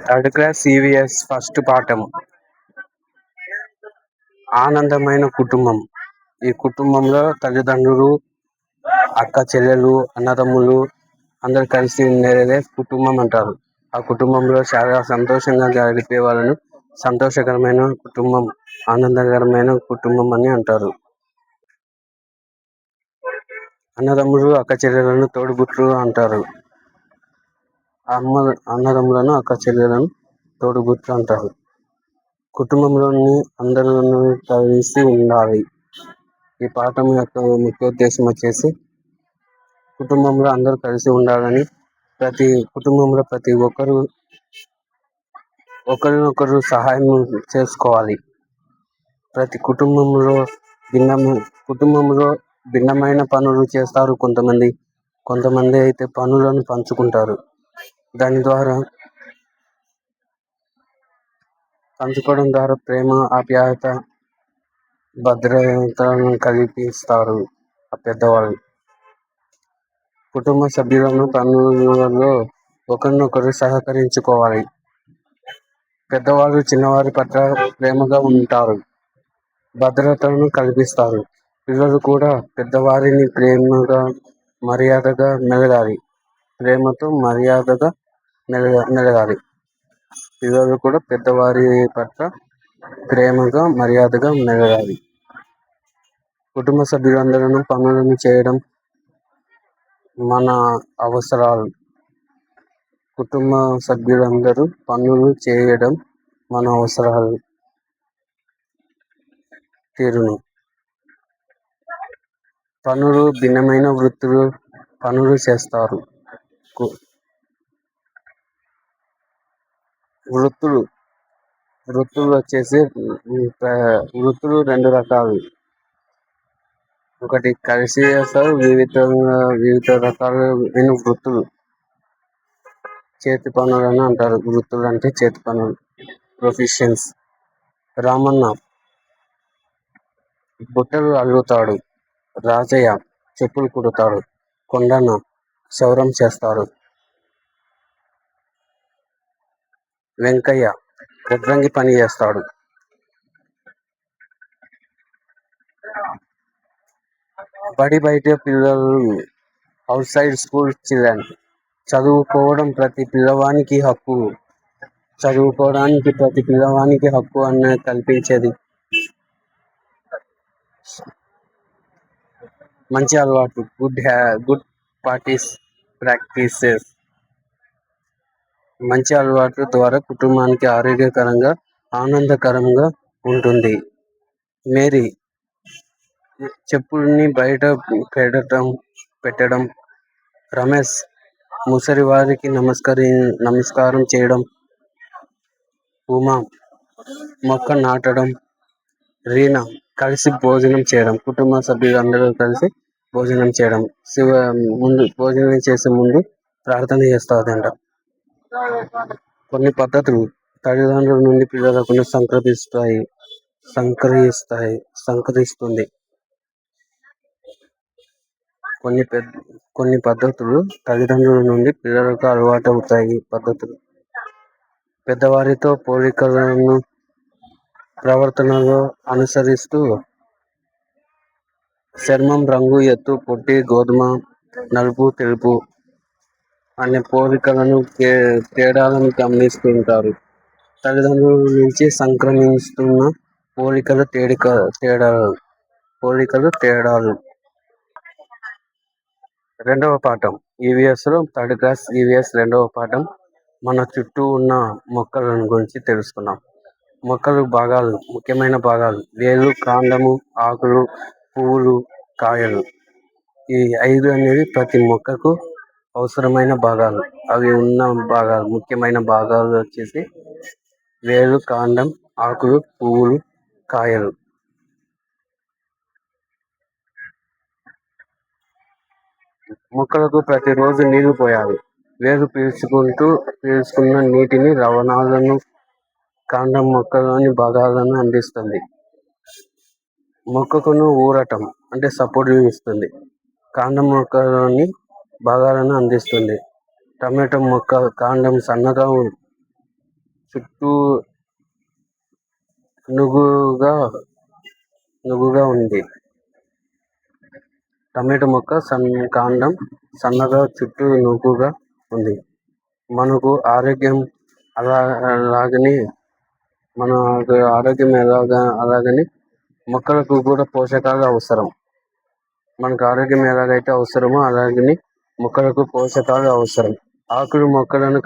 Third class EVS first పాఠం ఆనందమైన కుటుంబం. ఈ కుటుంబంలో తల్లిదండ్రులు, అక్క చెల్లెలు, అన్నదమ్ములు అందరు కలిసి ఉండేదే కుటుంబం అంటారు. ఆ కుటుంబంలో చాలా సంతోషంగా గడిపే వాళ్ళను సంతోషకరమైన కుటుంబం, ఆనందకరమైన కుటుంబం అని అంటారు. అన్నదమ్ములు, అక్క చెల్లెలను తోడుబుట్లు అంటారు. అన్నదమ్ములను, అక్క చెల్లెలను తోడుబుట్లు అంటారు. కుటుంబంలోని అందరూ కలిసి ఉండాలి. ఈ పాఠం యొక్క ముఖ్య ఉద్దేశం వచ్చేసి కుటుంబంలో అందరూ కలిసి ఉండాలని, ప్రతి కుటుంబంలో ప్రతి ఒక్కరు ఒకరినొకరు సహాయం చేసుకోవాలి. ప్రతి కుటుంబంలో భిన్నమైన పనులు చేస్తారు కొంతమంది అయితే పనులను పంచుకుంటారు. దాని ద్వారా పంచుకోవడం ద్వారా ప్రేమ, ఆప్యాయత, భద్రతను కల్పిస్తారు ఆ పెద్దవాళ్ళు. కుటుంబ సభ్యులను పనులలో ఒకరినొకరు సహకరించుకోవాలి. పెద్దవాళ్ళు చిన్నవారి పట్ల ప్రేమగా ఉంటారు, భద్రతను కల్పిస్తారు. పిల్లలు కూడా పెద్దవారిని ప్రేమగా, మర్యాదగా మెలగాలి. ప్రేమతో మర్యాదగా మెలగాలి. పిల్లలు కూడా పెద్దవారి పట్ల ప్రేమగా, మర్యాదగా మెలగాలి. కుటుంబ సభ్యులందరూ పనులను చేయడం మన అవసరాలు. కుటుంబ సభ్యులందరూ పనులు చేయడం మన అవసరాలు తీరును. భిన్నమైన పనులు చేస్తారు. వృత్తులు వచ్చేసి వృత్తులు రెండు రకాలు. ఒకటి కలిసి చేస్తారు, వివిధ రకాలైన వృత్తులు. చేతి పనులని అంటారు. వృత్తులు అంటే చేతి పనులు, ప్రొఫెషన్స్. రామన్న బుట్టలు అల్లుతాడు. రాజయ్య చెప్పులు కుడతాడు. కొండన్న క్షౌరం చేస్తాడు. వెంకయ్య వడ్రంగి పని చేస్తాడు. బడి బయట పిల్లలు, అవుట్ సైడ్ స్కూల్ చిల్డ్రన్. చదువుకోవడం ప్రతి పిల్లవానికి హక్కు అన్న కల్పించేది. మంచి అలవాటు, గుడ్ ప్రాక్టీసెస్. మంచి అలవాట్ల ద్వారా కుటుంబానికి ఆరోగ్యకరంగా, ఆనందకరంగా ఉంటుంది. మేరీ చెప్పుల్ని బయట పెట్టడం. రమేష్ ముసలి వారికి నమస్కారం చేయడం. ఉమా మొక్క నాటడం. రీనా కలిసి భోజనం చేయడం. కుటుంబ సభ్యులందరూ కలిసి భోజనం చేయడం. భోజనం చేసే ముందు ప్రార్థన చేస్తాదంట. కొన్ని పద్ధతులు తల్లిదండ్రుల నుండి పిల్లలకు సంక్రమిస్తుంది. కొన్ని పద్ధతులు తల్లిదండ్రుల నుండి పిల్లలకు అలవాటు అవుతాయి. పద్ధతులు పెద్దవారితో పోలికలను ప్రవర్తనలో అనుసరిస్తూ చర్మం రంగు, ఎత్తు, పొట్టి, గోధుమ, నలుపు, తెలుపు అనే పోలికలను, తేడాలను గమనిస్తుంటారు. తల్లిదండ్రుల నుంచి సంక్రమిస్తున్న తేడాలు. రెండవ పాఠం ఈవీఎస్లో థర్డ్ క్లాస్ ఈవీఎస్ రెండవ పాఠం మన చుట్టూ ఉన్న మొక్కలను గురించి తెలుసుకున్నాం. మొక్కలు భాగాలు, ముఖ్యమైన భాగాలు: వేరు, కాండము, ఆకులు, పువ్వులు, కాయలు. ఈ 5 అనేవి ప్రతి మొక్కకు అవసరమైన భాగాలు. అవి ఉన్న ముఖ్యమైన భాగాలు వచ్చేసి వేరు, కాండం, ఆకులు, పువ్వులు, కాయలు. మొక్కలకు ప్రతిరోజు నీరు పోయాలి. వేరు పీల్చుకున్న నీటిని లవణాలను కాండం మొక్కలోని భాగాలను అందిస్తుంది. మొక్కకును ఊరటం అంటే సపోర్ట్ ఇస్తుంది. కాండం మొక్కలోని భాగాలను అందిస్తుంది. టమాటో మొక్క కాండం సన్నగా చుట్టూ నుగుగా నుగుగా ఉంది. టమాటో మొక్క కాండం సన్నగా చుట్టూ నుగుగా ఉంది. మనకు ఆరోగ్యం అలాగని అలాగని మొక్కలకు కూడా పోషకాలు అవసరం. మనకు ఆరోగ్యం ఎలాగైతే అవసరమో అలాగని మొక్కలకు పోషకాలు అవసరం. ఆకులు మొక్కలను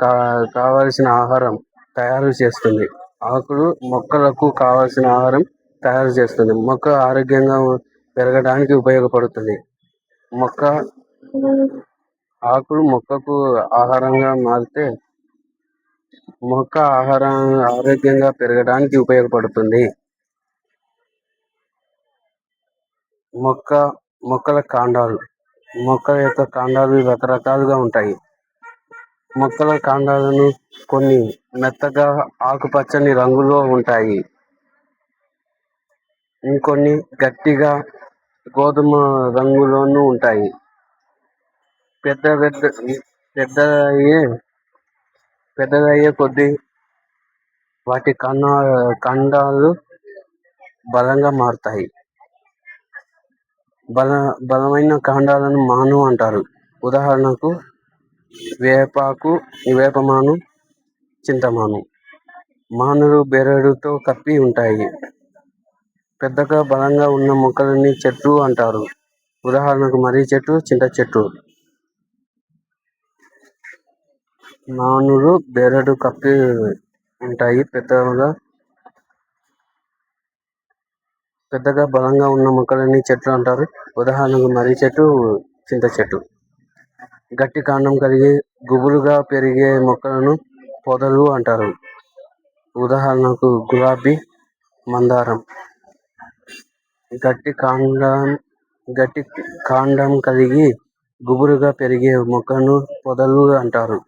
కావలసిన ఆహారం తయారు చేస్తుంది. ఆకులు మొక్కలకు కావలసిన ఆహారం తయారు చేస్తుంది. మొక్క ఆరోగ్యంగా పెరగడానికి ఉపయోగపడుతుంది. ఆకులు మొక్కకు ఆహారంగా మారితే మొక్క ఆరోగ్యంగా పెరగడానికి ఉపయోగపడుతుంది. మొక్కల కాండాలు. మొక్కల యొక్క కాండాలు రకరకాలుగా ఉంటాయి. మొక్కల కాండాలను కొన్ని మెత్తగా ఆకుపచ్చని రంగులో ఉంటాయి. ఇంకొన్ని గట్టిగా గోధుమ రంగులోనూ ఉంటాయి. పెద్దదయ్యే కొద్దీ వాటి కాండాలు బలంగా మారుతాయి. బలమైన కాండాలను మాను అంటారు. ఉదాహరణకు వేపమాను, చింతమాను. మానులు బెరడుతో కప్పి ఉంటాయి. పెద్దగా బలంగా ఉన్న మొక్కలని చెట్లు అంటారు. ఉదాహరణకు మర్రి చెట్టు, చింత చెట్టు. మానులు బెరడు కప్పి ఉంటాయి. పెద్దగా బలంగా ఉన్న మొక్కలని చెట్లు అంటారు. ఉదాహరణకు మర్రి చెట్టు, చింత చెట్టు. గట్టి కాండం కలిగి గుబురుగా పెరిగే మొక్కలను పొదలు అంటారు. ఉదాహరణకు గులాబీ, మందారం. గట్టి కాండం కలిగి గుబురుగా పెరిగే మొక్కలను పొదలు అంటారు.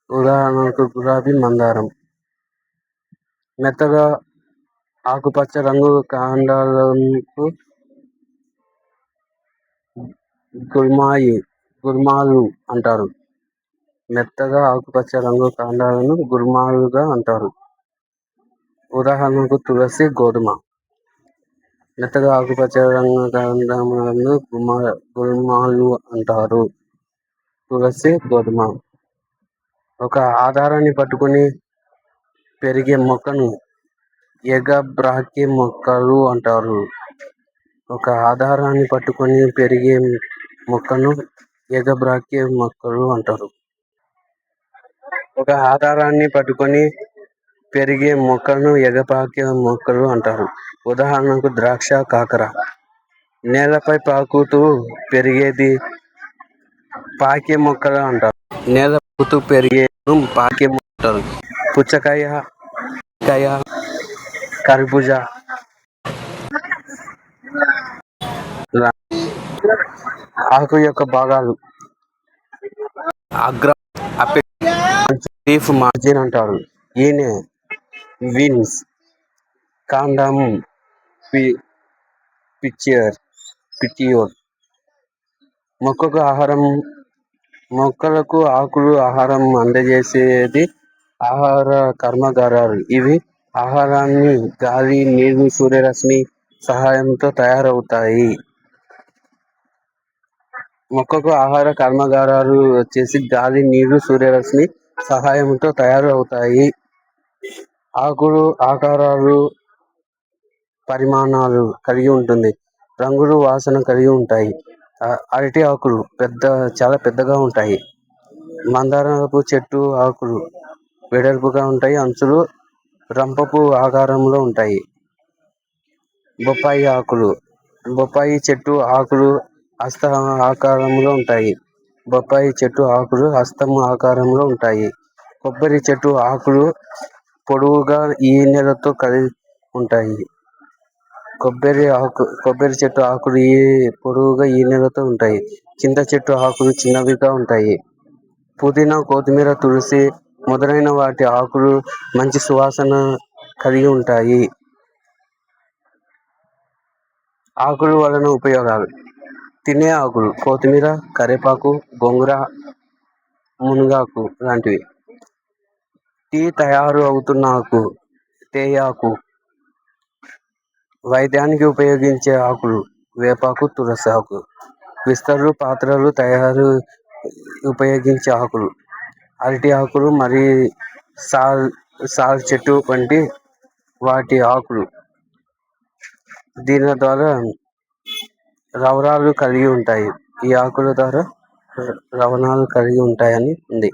ఉదాహరణకు గులాబీ, మందారం. మెత్తగా ఆకుపచ్చ రంగు కాండాలకు గుల్మాలు అంటారు. మెత్తగా ఆకుపచ్చ రంగు కాండాలను గుల్మాలుగా అంటారు. ఉదాహరణకు తులసి, గోధుమ. మెత్తగా ఆకుపచ్చ రంగు కాండాలను గుల్మాలు అంటారు. తులసి, గోధుమ. ఒక ఆధారాన్ని పట్టుకొని పెరిగే మొక్కను ఏకబ్రాక్య మొక్కలు అంటారు. ఒక ఆధారాన్ని పట్టుకొని పెరిగే మొక్కను ఏకబ్రాక్య మొక్కలు అంటారు. ఒక ఆధారాన్ని పట్టుకొని పెరిగే మొక్కలను ఏకబ్రాక్య మొక్కలు అంటారు. ఉదాహరణకు ద్రాక్ష, కాకర. నేలపై పాకుతూ పెరిగేది పాకే మొక్కలు అంటారు. పుచ్చకాయ, కర్బూజా. ఆకు యొక్క భాగాలు. అగ్రం, లీఫ్ మార్జిన్ అంటారు. ఈనె, వీన్స్. కాండం, పిటియోల్. మొక్కలకు ఆకులు ఆహారం అందజేసేది ఆహార కర్మాగారాలు. ఇవి ఆహారాన్ని గాలి, నీరు, సూర్యరశ్మి సహాయంతో తయారవుతాయి. మొక్కకు ఆహార కర్మాగారాలు గాలి, నీరు, సూర్యరశ్మి సహాయంతో తయారు అవుతాయి. ఆకులు ఆకారాలు, పరిమాణాలు కలిగి ఉంటుంది. రంగులు, వాసన కలిగి ఉంటాయి. అరటి ఆకులు చాలా పెద్దగా ఉంటాయి. మందారపు చెట్టు ఆకులు వెడల్పుగా ఉంటాయి. అంచులు రంపపు ఆకారంలో ఉంటాయి. బొప్పాయి ఆకులు. బొప్పాయి చెట్టు ఆకులు హస్త ఆకారంలో ఉంటాయి. బొప్పాయి చెట్టు ఆకులు హస్తం ఆకారంలో ఉంటాయి. కొబ్బరి చెట్టు ఆకులు పొడవుగా ఈనెలతో కలిగి ఉంటాయి. కొబ్బరి చెట్టు ఆకులు పొడవుగా ఈనెలతో ఉంటాయి. చింత చెట్టు ఆకులు చిన్నవిగా ఉంటాయి. పుదీనా, కొత్తిమీర, తులసి మొదలైన వాటి ఆకులు మంచి సువాసన కలిగి ఉంటాయి. ఆకుల వలన ఉపయోగాలు. తినే ఆకులు. కొత్తిమీర, కరివేపాకు, గోంగూర మునగాకు లాంటివి. టీ తయారు అవుతున్న ఆకు తేయాకు. వైద్యానికి ఉపయోగించే ఆకులు వేపాకు, తులసి ఆకు. విస్తరు పాత్రలు తయారు ఉపయోగించే ఆకులు అరటి ఆకులు, మరి సాల్ చెట్టు వంటి వాటి ఆకులు. దీని ద్వారా రవరాలు కలిగి ఉంటాయి. ఈ ఆకుల ద్వారా రవణాలు కలిగి ఉంటాయని ఉంది.